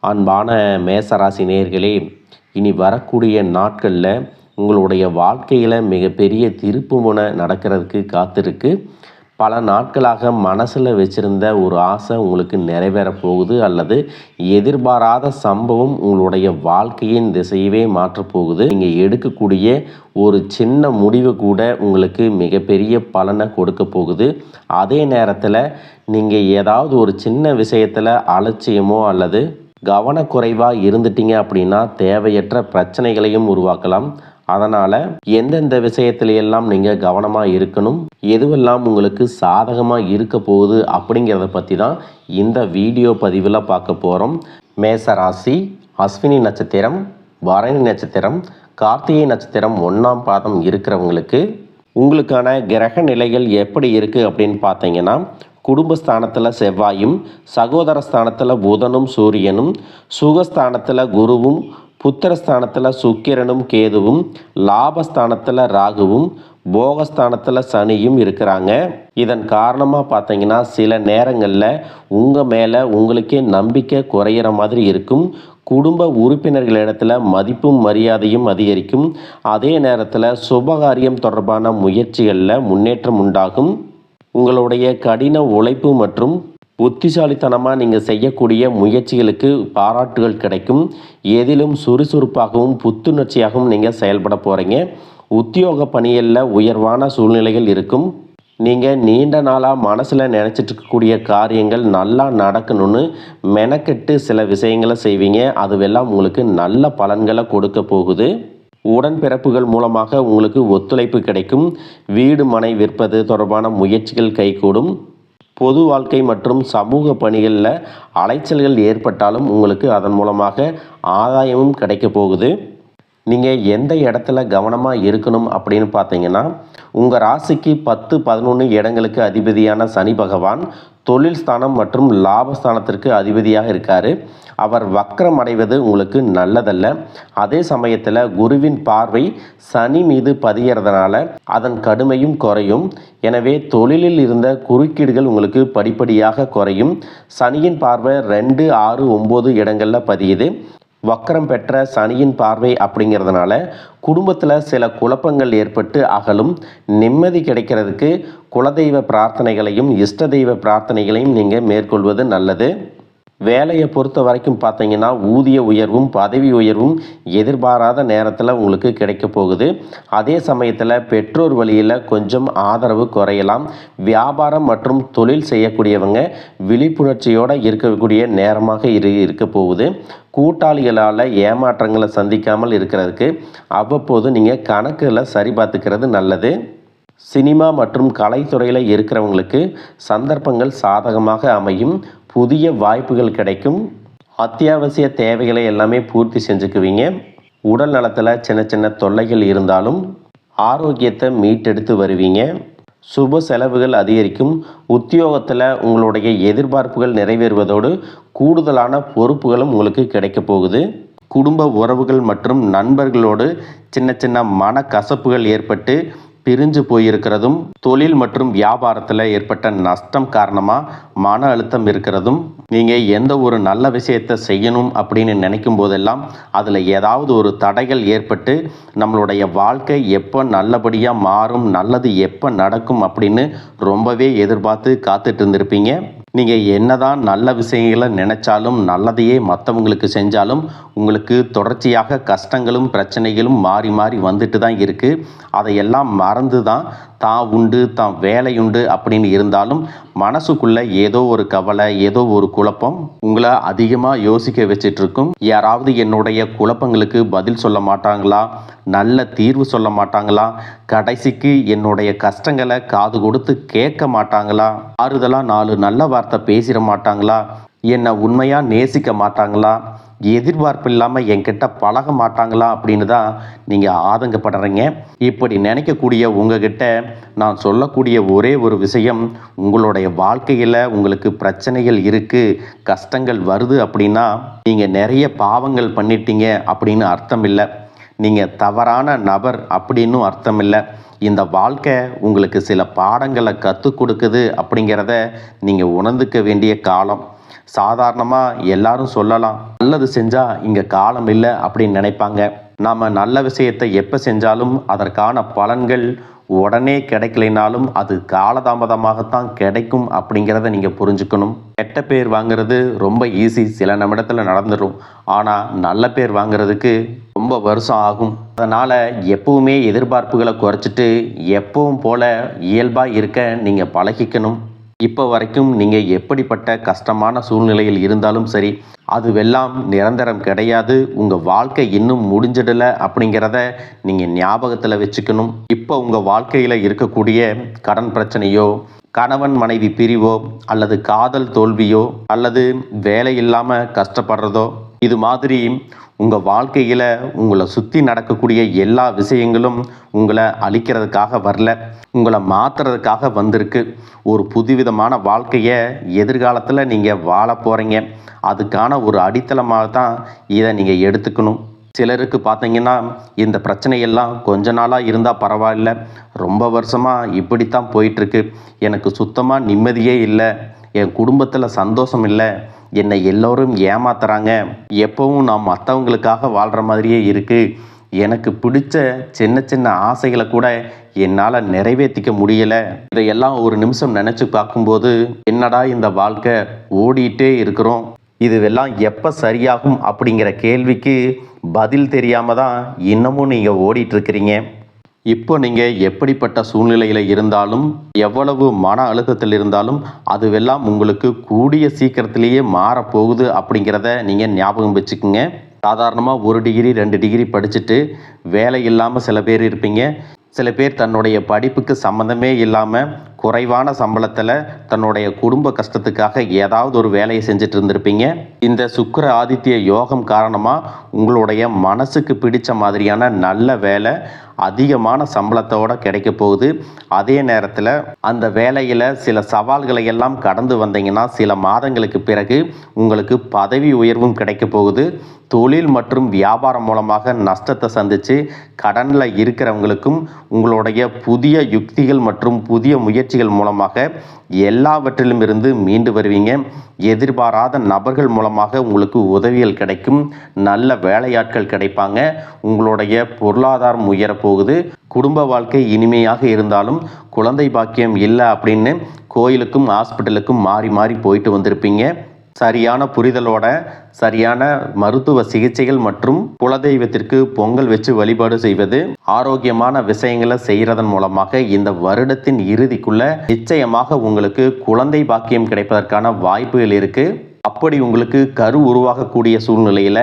அன்பான மேசராசி நேயர்களே, இனி வரக்கூடிய நாட்களில் உங்களுடைய வாழ்க்கையில் மிகப்பெரிய திருப்புமுனை நடக்கிறதுக்கு காத்திருக்கு. பல நாட்களாக மனசில் வச்சுருந்த ஒரு ஆசை உங்களுக்கு நிறைவேற போகுது, அல்லது எதிர்பாராத சம்பவம் உங்களுடைய வாழ்க்கையின் திசையவே மாற்றப்போகுது. நீங்கள் எடுக்கக்கூடிய ஒரு சின்ன முடிவு கூட உங்களுக்கு மிகப்பெரிய பலனை கொடுக்க போகுது. அதே நேரத்தில் நீங்கள் ஏதாவது ஒரு சின்ன விஷயத்தில் அலட்சியமோ அல்லது கவனக்குறைவாக இருந்துட்டீங்க அப்படின்னா தேவையற்ற பிரச்சனைகளையும் உருவாக்கலாம். அதனால் எந்தெந்த விஷயத்திலையெல்லாம் நீங்கள் கவனமாக இருக்கணும், எதுவெல்லாம் உங்களுக்கு சாதகமாக இருக்க போகுது அப்படிங்கிறத பற்றி தான் இந்த வீடியோ பதிவில் பார்க்க போகிறோம். மேசராசி, அஸ்வினி நட்சத்திரம், பரணி நட்சத்திரம், கார்த்திகை நட்சத்திரம் 1ஆம் பாதம் இருக்கிறவங்களுக்கு உங்களுக்கான கிரக நிலைகள் எப்படி இருக்குது அப்படின்னு பார்த்தீங்கன்னா, குடும்பஸ்தானத்தில் செவ்வாயும், சகோதரஸ்தானத்தில் புதனும் சூரியனும், சுகஸ்தானத்தில் குருவும், புத்திரஸ்தானத்தில் சுக்கிரனும் கேதுவும், லாபஸ்தானத்தில் ராகுவும், போகஸ்தானத்தில் சனியும் இருக்கிறாங்க. இதன் காரணமாக பார்த்தீங்கன்னா சில நேரங்களில் உங்கள் மேலே உங்களுக்கே நம்பிக்கை குறையிற மாதிரி இருக்கும். குடும்ப உறுப்பினர்களிடத்தில் மதிப்பும் மரியாதையும் அதிகரிக்கும். அதே நேரத்தில் சுபகாரியம் தொடர்பான முயற்சிகளில் முன்னேற்றம் உண்டாகும். உங்களுடைய கடின உழைப்பு மற்றும் புத்திசாலித்தனமாக நீங்கள் செய்யக்கூடிய முயற்சிகளுக்கு பாராட்டுகள் கிடைக்கும். எதிலும் சுறுசுறுப்பாகவும் புத்துணர்ச்சியாகவும் நீங்கள் செயல்பட போகிறீங்க. உத்தியோக பணிகளில் உயர்வான சூழ்நிலைகள் இருக்கும். நீங்கள் நீண்ட நாளாக மனசில் நினச்சிட்டு இருக்கக்கூடிய காரியங்கள் நல்லா நடக்கணும்னு மெனக்கெட்டு சில விஷயங்களை செய்வீங்க. அதுவெல்லாம் உங்களுக்கு நல்ல பலன்களை கொடுக்க போகுது. உடன்பிறப்புகள் மூலமாக உங்களுக்கு ஒத்துழைப்பு கிடைக்கும். வீடு மனை விற்பது தொடர்பான முயற்சிகள் கைகூடும். பொது வாழ்க்கை மற்றும் சமூக பணிகளில் அலைச்சல்கள் ஏற்பட்டாலும் உங்களுக்கு அதன் மூலமாக ஆதாயமும் கிடைக்க போகுது. நீங்கள் எந்த இடத்துல கவனமாக இருக்கணும் அப்படின்னு பார்த்தீங்கன்னா, உங்கள் ராசிக்கு 10, 11 இடங்களுக்கு அதிபதியான சனி பகவான் தொழில் ஸ்தானம் மற்றும் லாபஸ்தானத்திற்கு அதிபதியாக இருக்கார். அவர் வக்ரம் அடைவது உங்களுக்கு நல்லதல்ல. அதே சமயத்தில் குருவின் பார்வை சனி மீது பதிகிறதுனால அதன் கடுமையும் குறையும். எனவே தொழிலில் இருந்த குறுக்கீடுகள் உங்களுக்கு படிப்படியாக குறையும். சனியின் பார்வை 2, 6, 9 இடங்களில் பதியுது. வக்கரம் பெற்ற சனியின் பார்வை அப்படிங்கிறதுனால குடும்பத்தில் சில குழப்பங்கள் ஏற்பட்டு அகலும். நிம்மதி கிடைக்கிறதுக்கு குலதெய்வ பிரார்த்தனைகளையும் இஷ்ட தெய்வ பிரார்த்தனைகளையும் நீங்கள் மேற்கொள்வது நல்லது. வேலையை பொறுத்த வரைக்கும் பார்த்தீங்கன்னா ஊதிய உயர்வும் பதவி உயர்வும் எதிர்பாராத நேரத்தில் உங்களுக்கு கிடைக்க போகுது. அதே சமயத்தில் பெற்றோர் வழியில் கொஞ்சம் ஆதரவு குறையலாம். வியாபாரம் மற்றும் தொழில் செய்யக்கூடியவங்க விழிப்புணர்ச்சியோடு இருக்கக்கூடிய நேரமாக இருக்க போகுது. கூட்டாளிகளால் ஏமாற்றங்களை சந்திக்காமல் இருக்கிறதுக்கு அவ்வப்போது நீங்கள் கணக்குகளை சரி பார்த்துக்கிறது நல்லது. சினிமா மற்றும் கலைத்துறையில் இருக்கிறவங்களுக்கு சந்தர்ப்பங்கள் சாதகமாக அமையும். புதிய வாய்ப்புகள் கிடைக்கும். அத்தியாவசிய தேவைகளை எல்லாமே பூர்த்தி செஞ்சுக்குவீங்க. உடல் நலத்தில் சின்ன சின்ன தொல்லைகள் இருந்தாலும் ஆரோக்கியத்தை மீட்டெடுத்து வருவீங்க. சுப செலவுகள் அதிகரிக்கும். உத்தியோகத்தில் உங்களுடைய எதிர்பார்ப்புகள் நிறைவேறுவதோடு கூடுதலான பொறுப்புகளும் உங்களுக்கு கிடைக்க போகுது. குடும்ப உறவுகள் மற்றும் நண்பர்களோடு சின்ன சின்ன மனக்கசப்புகள் ஏற்பட்டு பிரிஞ்சு போயிருக்கிறதும், தொழில் மற்றும் வியாபாரத்தில் ஏற்பட்ட நஷ்டம் காரணமாக மன அழுத்தம் இருக்கிறதும், நீங்கள் எந்த ஒரு நல்ல விஷயத்தை செய்யணும் அப்படின்னு நினைக்கும் போதெல்லாம் அதில் ஏதாவது ஒரு தடைகள் ஏற்பட்டு நம்மளுடைய வாழ்க்கை எப்போ நல்லபடியாக மாறும், நல்லது எப்போ நடக்கும் அப்படின்னு ரொம்பவே எதிர்பார்த்து காத்துட்டு இருந்திருப்பீங்க. நீங்கள் என்னதான் நல்ல விஷயங்களை நினைச்சாலும் நல்லதையே மற்றவங்களுக்கு செஞ்சாலும் உங்களுக்கு தொடர்ச்சியாக கஷ்டங்களும் பிரச்சனைகளும் மாறி மாறி வந்துட்டு தான் இருக்குது. அதையெல்லாம் மறந்து தான் உண்டு தான் வேலையுண்டு அப்படின்னு இருந்தாலும் மனசுக்குள்ளே ஏதோ ஒரு கவலை, ஏதோ ஒரு குழப்பம் உங்களை அதிகமாக யோசிக்க வச்சிட்ருக்கும். யாராவது என்னுடைய குழப்பங்களுக்கு பதில் சொல்ல மாட்டாங்களா, நல்ல தீர்வு சொல்ல மாட்டாங்களா, கடைசிக்கு என்னுடைய கஷ்டங்களை காது கொடுத்து கேட்க மாட்டாங்களா, ஆறுதலாக 4 நல்ல வார்த்தை பேசிட மாட்டாங்களா, என்னை உண்மையாக நேசிக்க மாட்டாங்களா, எதிர்பார்ப்பு இல்லாமல் என்கிட்ட பழக மாட்டாங்களா அப்படின்னு தான் நீங்கள் ஆதங்கப்படுறீங்க. இப்படி நினைக்கக்கூடிய உங்ககிட்ட நான் சொல்லக்கூடிய ஒரே ஒரு விஷயம், உங்களுடைய வாழ்க்கையில் உங்களுக்கு பிரச்சனைகள் இருக்குது, கஷ்டங்கள் வருது அப்படின்னா நீங்கள் நிறைய பாவங்கள் பண்ணிட்டீங்க அப்படின்னு அர்த்தம் இல்லை. நீங்கள் தவறான நபர் அப்படின்னும் அர்த்தம் இல்லை. இந்த வாழ்க்கை உங்களுக்கு சில பாடங்களை கற்றுக் கொடுக்குது அப்படிங்கிறத நீங்கள் உணர்ந்துக்க வேண்டிய காலம். சாதாரணமாக எல்லாரும் சொல்லலாம், நல்லது செஞ்சால் இங்கே காலம் இல்லை அப்படின்னு நினைப்பாங்க. நாம் நல்ல விஷயத்தை எப்போ செஞ்சாலும் அதற்கான பலன்கள் உடனே கிடைக்கலைனாலும் அது காலதாமதமாகத்தான் கிடைக்கும் அப்படிங்கிறத நீங்கள் புரிஞ்சுக்கணும். கெட்ட பேர் வாங்குறது ரொம்ப ஈஸி, சில நிமிடத்தில் நடந்துடும். ஆனால் நல்ல பேர் வாங்குறதுக்கு ரொம்ப வருஷம் ஆகும். அதனால் எப்பவுமே எதிர்பார்ப்புகளை குறைச்சிட்டு எப்பவும் போல இயல்பாக இருக்க நீங்கள் பழகிக்கணும். இப்போ வரைக்கும் நீங்கள் எப்படிப்பட்ட கஷ்டமான சூழ்நிலையில் இருந்தாலும் சரி, அதுவெல்லாம் நிரந்தரம் கிடையாது. உங்கள் வாழ்க்கை இன்னும் முடிஞ்சிடலை அப்படிங்கிறத நீங்கள் ஞாபகத்தில் வச்சுக்கணும். இப்போ உங்கள் வாழ்க்கையில் இருக்கக்கூடிய கடன் பிரச்சனையோ, கணவன் மனைவி பிரிவோ, அல்லது காதல் தோல்வியோ, அல்லது வேலை இல்லாமல் கஷ்டப்படுறதோ, இது மாதிரி உங்கள் வாழ்க்கையில் உங்களை சுற்றி நடக்கக்கூடிய எல்லா விஷயங்களும் உங்களை அழிக்கிறதுக்காக வரல, உங்களை மாற்றுறதுக்காக வந்திருக்கு. ஒரு புதுவிதமான வாழ்க்கையை எதிர்காலத்தில் நீங்கள் வாழ போகிறீங்க. அதுக்கான ஒரு அடித்தளமாக தான் இதை நீங்கள் எடுத்துக்கணும். சிலருக்கு பார்த்தீங்கன்னா இந்த பிரச்சனையெல்லாம் கொஞ்ச நாளாக இருந்தால் பரவாயில்ல, ரொம்ப வருஷமாக இப்படித்தான் போயிட்டுருக்கு, எனக்கு சுத்தமாக நிம்மதியே இல்லை, என் குடும்பத்தில் சந்தோஷம் இல்லை, என்னை எல்லோரும் ஏமாத்துறாங்க, எப்பவும் நான் மற்றவங்களுக்காக வாழ்கிற மாதிரியே இருக்குது, எனக்கு பிடிச்ச சின்ன சின்ன ஆசைகளை கூட என்னால் நிறைவேற்றிக்க முடியலை, இதையெல்லாம் ஒரு நிமிஷம் நினச்சி பார்க்கும்போது என்னடா இந்த வாழ்க்கை, ஓடிட்டே இருக்கிறோம், இதுவெல்லாம் எப்போ சரியாகும் அப்படிங்கிற கேள்விக்கு பதில் தெரியாமல் தான் இன்னமும் நீங்கள் ஓடிட்டுருக்கிறீங்க. இப்போ நீங்கள் எப்படிப்பட்ட சூழ்நிலையில் இருந்தாலும், எவ்வளவு மன அழுத்தத்தில் இருந்தாலும், அதுவெல்லாம் உங்களுக்கு கூடிய சீக்கிரத்திலேயே மாறப்போகுது அப்படிங்கிறத நீங்கள் ஞாபகம் வச்சுக்கோங்க. சாதாரணமாக 1 டிகிரி 2 டிகிரி படிச்சுட்டு வேலை இல்லாமல் சில பேர் இருப்பீங்க. சில பேர் தன்னுடைய படிப்புக்கு சம்மந்தமே இல்லாமல் குறைவான சம்பளத்தில் தன்னுடைய குடும்ப கஷ்டத்துக்காக ஏதாவது ஒரு வேலையை செஞ்சுட்டு இருந்திருப்பீங்க. இந்த சுக்கிர ஆதித்ய யோகம் காரணமாக உங்களுடைய மனசுக்கு பிடிச்ச மாதிரியான நல்ல வேலை அதிகமான சம்பளத்தோடு கிடைக்க போகுது. அதே நேரத்தில் அந்த வேலையில் சில சவால்களை எல்லாம் கடந்து வந்தீங்கன்னா சில மாதங்களுக்கு பிறகு உங்களுக்கு பதவி உயர்வும் கிடைக்க போகுது. தொழில் மற்றும் வியாபாரம் மூலமாக நஷ்டத்தை சந்தித்து கடனில் இருக்கிறவங்களுக்கும் உங்களுடைய புதிய யுக்திகள் மற்றும் புதிய முயற்சிகள் மூலமாக எல்லாவற்றிலும் இருந்து மீண்டு வருவீங்க. எதிர்பாராத நபர்கள் மூலமாக உங்களுக்கு உதவிகள் கிடைக்கும், நல்ல வேலையாட்கள் கிடைப்பாங்க, உங்களுடைய பொருளாதாரம் உயரப்போகுது. குடும்ப வாழ்க்கை இனிமையாக இருந்தாலும் குழந்தை பாக்கியம் இல்லை அப்படின்னு கோயிலுக்கும் ஹாஸ்பிட்டலுக்கும் மாறி மாறி போயிட்டு வந்திருப்பீங்க. சரியான புரிதலோட சரியான மருத்துவ சிகிச்சைகள் மற்றும் குலதெய்வத்திற்கு பொங்கல் வச்சு வழிபாடு செய்வது, ஆரோக்கியமான விஷயங்களை செய்கிறதன் மூலமாக இந்த வருடத்தின் இறுதிக்குள்ள நிச்சயமாக உங்களுக்கு குழந்தை பாக்கியம் கிடைப்பதற்கான வாய்ப்புகள் இருக்கு. அப்படி உங்களுக்கு கரு உருவாகக்கூடிய சூழ்நிலையில்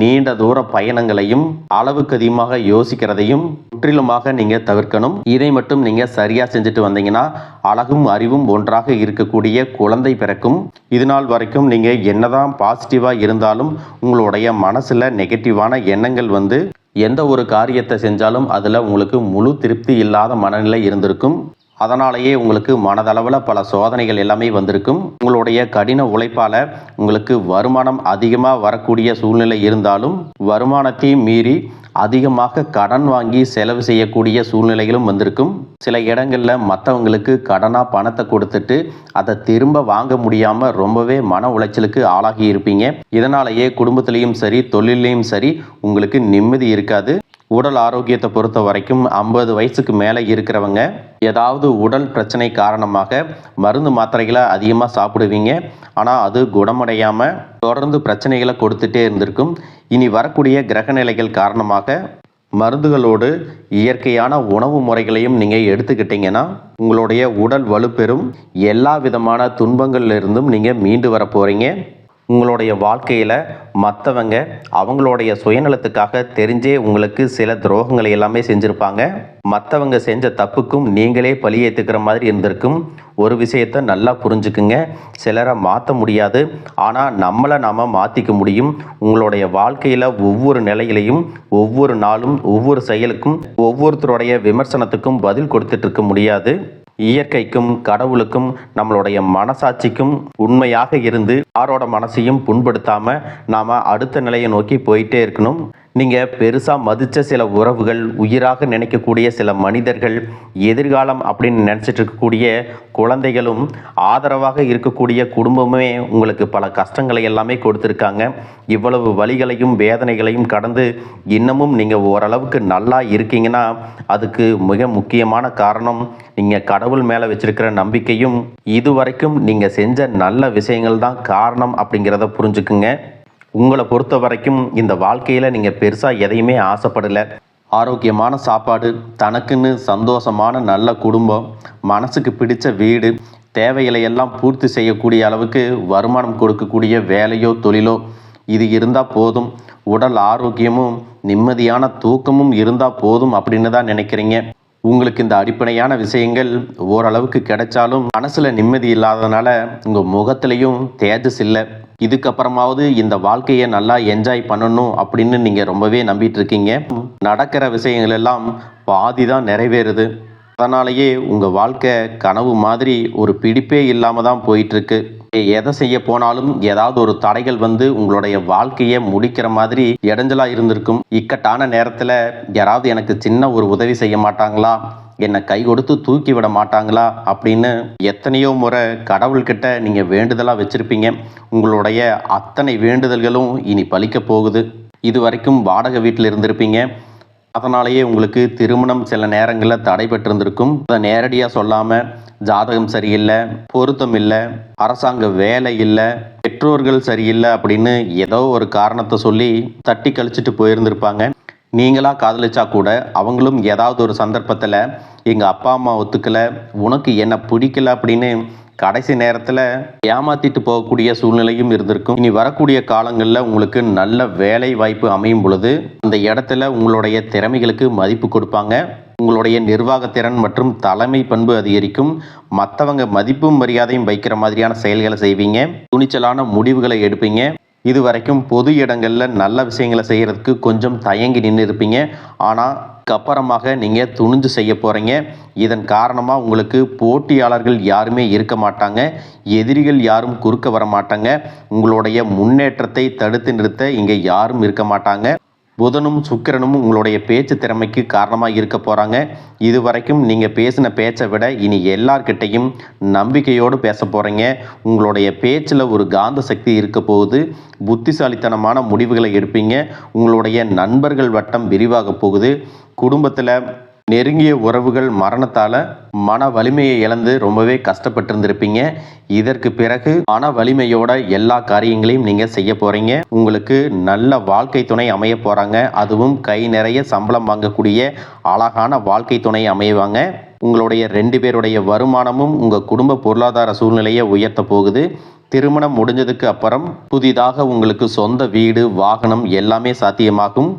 நீண்ட தூர பயணங்களையும் அளவுக்கு அதிகமாக யோசிக்கிறதையும் முற்றிலுமாக நீங்கள் தவிர்க்கணும். இதை மட்டும் நீங்கள் சரியாக செஞ்சுட்டு வந்தீங்கன்னா அழகும் அறிவும் ஒன்றாக இருக்கக்கூடிய குழந்தை பிறக்கும். இது நாள் வரைக்கும் நீங்கள் என்னதான் பாசிட்டிவாக இருந்தாலும் உங்களுடைய மனசில் நெகட்டிவான எண்ணங்கள் வந்து எந்த ஒரு காரியத்தை செஞ்சாலும் அதில் உங்களுக்கு முழு திருப்தி இல்லாத மனநிலை இருந்திருக்கும். அதனாலேயே உங்களுக்கு மனதளவில் பல சோதனைகள் எல்லாமே வந்திருக்கும். உங்களுடைய கடின உழைப்பால் உங்களுக்கு வருமானம் அதிகமாக வரக்கூடிய சூழ்நிலை இருந்தாலும் வருமானத்தையும் மீறி அதிகமாக கடன் வாங்கி செலவு செய்யக்கூடிய சூழ்நிலைகளும் வந்திருக்கும். சில இடங்களில் மற்றவங்களுக்கு கடனாக பணத்தை கொடுத்துட்டு அதை திரும்ப வாங்க முடியாமல் ரொம்பவே மன உளைச்சலுக்கு ஆளாகி இருப்பீங்க. இதனாலேயே குடும்பத்திலையும் சரி தொழிலையும் சரி உங்களுக்கு நிம்மதி இருக்காது. உடல் ஆரோக்கியத்தை பொறுத்த வரைக்கும் 50 வயசுக்கு மேலே இருக்கிறவங்க ஏதாவது உடல் பிரச்சனை காரணமாக மருந்து மாத்திரைகளை அதிகமாக சாப்பிடுவீங்க. ஆனால் அது குணமடையாமல் தொடர்ந்து பிரச்சனைகளை கொடுத்துட்டே இருந்திருக்கும். இனி வரக்கூடிய கிரகநிலைகள் காரணமாக மருந்துகளோடு இயற்கையான உணவு முறைகளையும் நீங்கள் எடுத்துக்கிட்டீங்கன்னா உங்களுடைய உடல் வலுப்பெறும். எல்லா விதமான துன்பங்கள்லேருந்தும் நீங்கள் மீண்டு வர போகிறீங்க. உங்களுடைய வாழ்க்கையில் மற்றவங்க அவங்களுடைய சுயநலத்துக்காக தெரிஞ்சே உங்களுக்கு சில துரோகங்களை எல்லாமே செஞ்சுருப்பாங்க. மற்றவங்க செஞ்ச தப்புக்கும் நீங்களே பழி ஏற்றுக்கிற மாதிரி இருந்திருக்கும். ஒரு விஷயத்தை நல்லா புரிஞ்சுக்குங்க, சிலரை மாற்ற முடியாது, ஆனால் நம்மளை நாம் மாற்றிக்க முடியும். உங்களுடைய வாழ்க்கையில் ஒவ்வொரு நிலையிலையும் ஒவ்வொரு நாளும் ஒவ்வொரு செயலுக்கும் ஒவ்வொருத்தருடைய விமர்சனத்துக்கும் பதில் கொடுத்துட்டு இருக்க முடியாது. இயற்கைக்கும் கடவுளுக்கும் நம்மளுடைய மனசாட்சிக்கும் உண்மையாக இருந்து யாரோட மனசையும் புண்படுத்தாமல் நாம் அடுத்த நிலையை நோக்கி போயிட்டே இருக்கணும். நீங்கள் பெருசாக மதித்த சில உறவுகள், உயிராக நினைக்கக்கூடிய சில மனிதர்கள், எதிர்காலம் அப்படின்னு நினச்சிட்டு இருக்கக்கூடிய குழந்தைகளும், ஆதரவாக இருக்கக்கூடிய குடும்பமே உங்களுக்கு பல கஷ்டங்களை எல்லாமே கொடுத்துருக்காங்க. இவ்வளவு வலிகளையும் வேதனைகளையும் கடந்து இன்னமும் நீங்கள் ஓரளவுக்கு நல்லா இருக்கீங்கன்னா அதுக்கு மிக முக்கியமான காரணம் நீங்கள் கடவுள் மேலே வச்சிருக்கிற நம்பிக்கையும் இதுவரைக்கும் நீங்கள் செஞ்ச நல்ல விஷயங்கள் தான் காரணம் அப்படிங்கிறத புரிஞ்சுக்குங்க. உங்களை பொறுத்த வரைக்கும் இந்த வாழ்க்கையில் நீங்கள் பெருசாக எதையுமே ஆசைப்படலை. ஆரோக்கியமான சாப்பாடு, தனக்குன்னு சந்தோஷமான நல்ல குடும்பம், மனசுக்கு பிடிச்ச வீடு, தேவைகளை எல்லாம் பூர்த்தி செய்யக்கூடிய அளவுக்கு வருமானம் கொடுக்கக்கூடிய வேலையோ தொழிலோ இது இருந்தால் போதும். உடல் ஆரோக்கியமும் நிம்மதியான தூக்கமும் இருந்தால் போதும் அப்படின்னு தான் நினைக்கிறீங்க. உங்களுக்கு இந்த அடிப்படையான விஷயங்கள் ஓரளவுக்கு கிடைச்சாலும் மனசில் நிம்மதி இல்லாததுனால உங்கள் முகத்திலையும் தேஜஸ் இல்லை. இதுக்கப்புறமாவது இந்த வாழ்க்கையை நல்லா என்ஜாய் பண்ணணும் அப்படின்னு நீங்கள் ரொம்பவே நம்பிட்டு இருக்கீங்க. நடக்கிற விஷயங்கள் எல்லாம் பாதி தான் நிறைவேறுது. அதனாலேயே உங்கள் வாழ்க்கை கனவு மாதிரி ஒரு பிடிப்பே இல்லாமல் தான் போயிட்டுருக்கு. எதை செய்ய போனாலும் ஏதாவது ஒரு தடைகள் வந்து உங்களுடைய வாழ்க்கையை முடிக்கிற மாதிரி இடைஞ்சலாக இருந்திருக்கும். இக்கட்டான நேரத்தில் யாராவது எனக்கு சின்ன ஒரு உதவி செய்ய மாட்டாங்களா, என்னை கை கொடுத்து தூக்கி விட மாட்டாங்களா அப்படின்னு எத்தனையோ முறை கடவுள்கிட்ட நீங்கள் வேண்டுதலாக வச்சுருப்பீங்க. உங்களுடைய அத்தனை வேண்டுதல்களும் இனி பலிக்க போகுது. இது வரைக்கும் வாடகை வீட்டில் இருந்திருப்பீங்க. அதனாலேயே உங்களுக்கு திருமணம் சில நேரங்களில் தடைபட்டிருந்திருக்கும். அதை நேரடியாக சொல்லாமல் ஜாதகம் சரியில்லை, பொருத்தம் இல்லை, அரசாங்க வேலை இல்லை, பெற்றோர்கள் சரியில்லை அப்படின்னு ஏதோ ஒரு காரணத்தை சொல்லி தட்டி கழிச்சிட்டு போயிருந்திருப்பாங்க. நீங்களாக காதலிச்சா கூட அவங்களும் ஏதாவது ஒரு சந்தர்ப்பத்தில் எங்கள் அப்பா அம்மா ஒத்துக்கலை, உனக்கு என்ன பிடிக்கல அப்படின்னு கடைசி நேரத்தில் ஏமாற்றிட்டு போகக்கூடிய சூழ்நிலையும் இருந்திருக்கும். இனி வரக்கூடிய காலங்களில் உங்களுக்கு நல்ல வேலை வாய்ப்பு அமையும் பொழுது அந்த இடத்துல உங்களுடைய திறமைகளுக்கு மதிப்பு கொடுப்பாங்க. உங்களுடைய நிர்வாகத்திறன் மற்றும் தலைமை பண்பு அதிகரிக்கும். மற்றவங்க மதிப்பும் மரியாதையும் வைக்கிற மாதிரியான செயல்களை செய்வீங்க. துணிச்சலான முடிவுகளை எடுப்பீங்க. இது வரைக்கும் பொது இடங்களில் நல்ல விஷயங்களை செய்கிறதுக்கு கொஞ்சம் தயங்கி நின்று இருப்பீங்க. ஆனால் அப்புறமாக நீங்கள் துணிஞ்சு செய்ய போகிறீங்க. இதன் காரணமாக உங்களுக்கு போட்டியாளர்கள் யாருமே இருக்க மாட்டாங்க. எதிரிகள் யாரும் குறுக்க வர மாட்டாங்க. உங்களுடைய முன்னேற்றத்தை தடுத்து நிறுத்த இங்கே யாரும் இருக்க மாட்டாங்க. புதனும் சுக்கிரனும் உங்களுடைய பேச்சு திறமைக்கு காரணமாக இருக்க போகிறாங்க. இது வரைக்கும் நீங்கள் பேசின பேச்சை விட இனி எல்லார்கிட்டையும் நம்பிக்கையோடு பேச போகிறீங்க. உங்களுடைய பேச்சில் ஒரு காந்த சக்தி இருக்க போகுது. புத்திசாலித்தனமான முடிவுகளை எடுப்பீங்க. உங்களுடைய நண்பர்கள் வட்டம் விரிவாக போகுது. குடும்பத்தில் நெருங்கிய உறவுகள் மரணத்தால் மன வலிமையை இழந்து ரொம்பவே கஷ்டப்பட்டிருந்திருப்பீங்க. இதற்கு பிறகு மன வலிமையோட எல்லா காரியங்களையும் நீங்கள் செய்ய போகிறீங்க. உங்களுக்கு நல்ல வாழ்க்கை துணை அமைய போகிறாங்க. அதுவும் கை நிறைய சம்பளம் வாங்கக்கூடிய அழகான வாழ்க்கை துணை அமைவாங்க. உங்களுடைய 2 பேருடைய வருமானமும் உங்கள் குடும்ப பொருளாதார சூழ்நிலையை உயர்த்த போகுது. திருமணம் முடிஞ்சதுக்கு அப்புறம் புதிதாக உங்களுக்கு சொந்த வீடு, வாகனம் எல்லாமே சாத்தியமாகும்.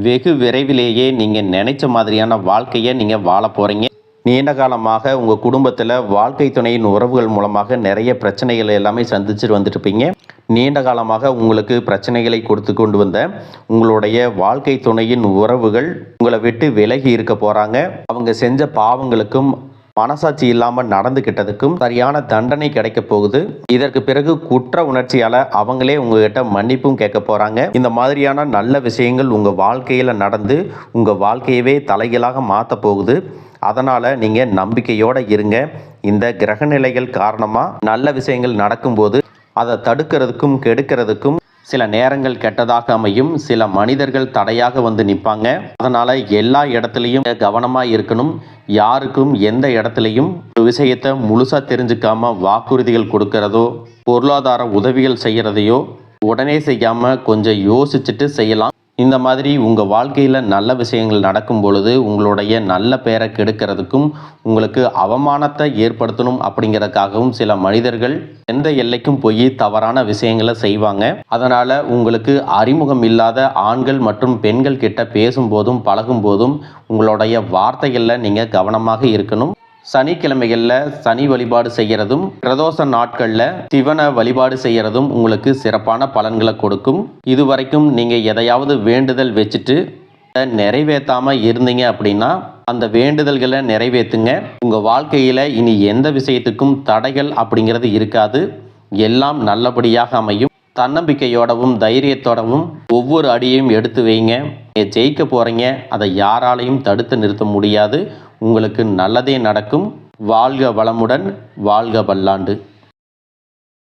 வெகு விரைவிலேயே நீங்கள் நினைச்ச மாதிரியான வாழ்க்கையை நீங்கள் வாழ போகிறீங்க. நீண்ட காலமாக உங்கள் குடும்பத்தில் வாழ்க்கை துணையின் உறவுகள் மூலமாக நிறைய பிரச்சனைகள் எல்லாமே சந்திச்சுட்டு வந்துட்டுருப்பீங்க. நீண்ட காலமாக உங்களுக்கு பிரச்சனைகளை கொடுத்து கொண்டு வந்த உங்களுடைய வாழ்க்கை துணையின் உறவுகள் உங்களை விட்டு விலகி இருக்க போகிறாங்க. அவங்க செஞ்ச பாவங்களுக்கும் மனசாட்சி இல்லாமல் நடந்துக்கிட்டதுக்கும் சரியான தண்டனை கிடைக்க போகுது. இதற்கு பிறகு குற்ற உணர்ச்சியால் அவங்களே உங்ககிட்ட மன்னிப்பும் கேட்க போகிறாங்க. இந்த மாதிரியான நல்ல விஷயங்கள் உங்கள் வாழ்க்கையில் நடந்து உங்கள் வாழ்க்கையவே தலைகீழாக மாற்ற போகுது. அதனால் நீங்கள் நம்பிக்கையோடு இருங்க. இந்த கிரகநிலைகள் காரணமாக நல்ல விஷயங்கள் நடக்கும்போது அதை தடுக்கிறதுக்கும் கெடுக்கிறதுக்கும் சில நேரங்கள் கெட்டதாக அமையும். சில மனிதர்கள் தடையாக வந்து நிற்பாங்க. அதனால் எல்லா இடத்துலையும் கவனமாக இருக்கணும். யாருக்கும் எந்த இடத்துலையும் ஒரு விஷயத்தை முழுசாக தெரிஞ்சுக்காம வாக்குறுதிகள் கொடுக்கறதோ, பொருளாதார உதவிகள் செய்கிறதையோ உடனே செய்யாமல் கொஞ்சம் யோசிச்சுட்டு செய்யலாம். இந்த மாதிரி உங்கள் வாழ்க்கையில் நல்ல விஷயங்கள் நடக்கும் பொழுது உங்களுடைய நல்ல பெயரை கெடுக்கிறதுக்கும் உங்களுக்கு அவமானத்தை ஏற்படுத்தணும் அப்படிங்கிறதுக்காகவும் சில மனிதர்கள் எந்த எல்லைக்கும் போய் தவறான விஷயங்களை செய்வாங்க. அதனால் உங்களுக்கு அறிமுகம் இல்லாத ஆண்கள் மற்றும் பெண்கள் கிட்ட பேசும்போதும் பழகும்போதும் உங்களுடைய வார்த்தைகளில் நீங்கள் கவனமாக இருக்கணும். சனிக்கிழமைகளில் சனி வழிபாடு செய்கிறதும் பிரதோஷ நாட்களில் சிவனை வழிபாடு செய்கிறதும் உங்களுக்கு சிறப்பான பலன்களை கொடுக்கும். இதுவரைக்கும் நீங்கள் எதையாவது வேண்டுதல் வச்சுட்டு நிறைவேற்றாமல் இருந்தீங்க அப்படின்னா அந்த வேண்டுதல்களை நிறைவேற்றுங்க. உங்கள் வாழ்க்கையில் இனி எந்த விஷயத்துக்கும் தடைகள் அப்படிங்கிறது இருக்காது. எல்லாம் நல்லபடியாக அமையும். தன்னம்பிக்கையோடவும் தைரியத்தோடவும் ஒவ்வொரு அடியையும் எடுத்து வைங்க. நீங்கள் ஜெயிக்க போகிறீங்க. அதை யாராலையும் தடுத்து நிறுத்த முடியாது. உங்களுக்கு நல்லதே நடக்கும். வாழ்க வளமுடன், வாழ்க பல்லாண்டு.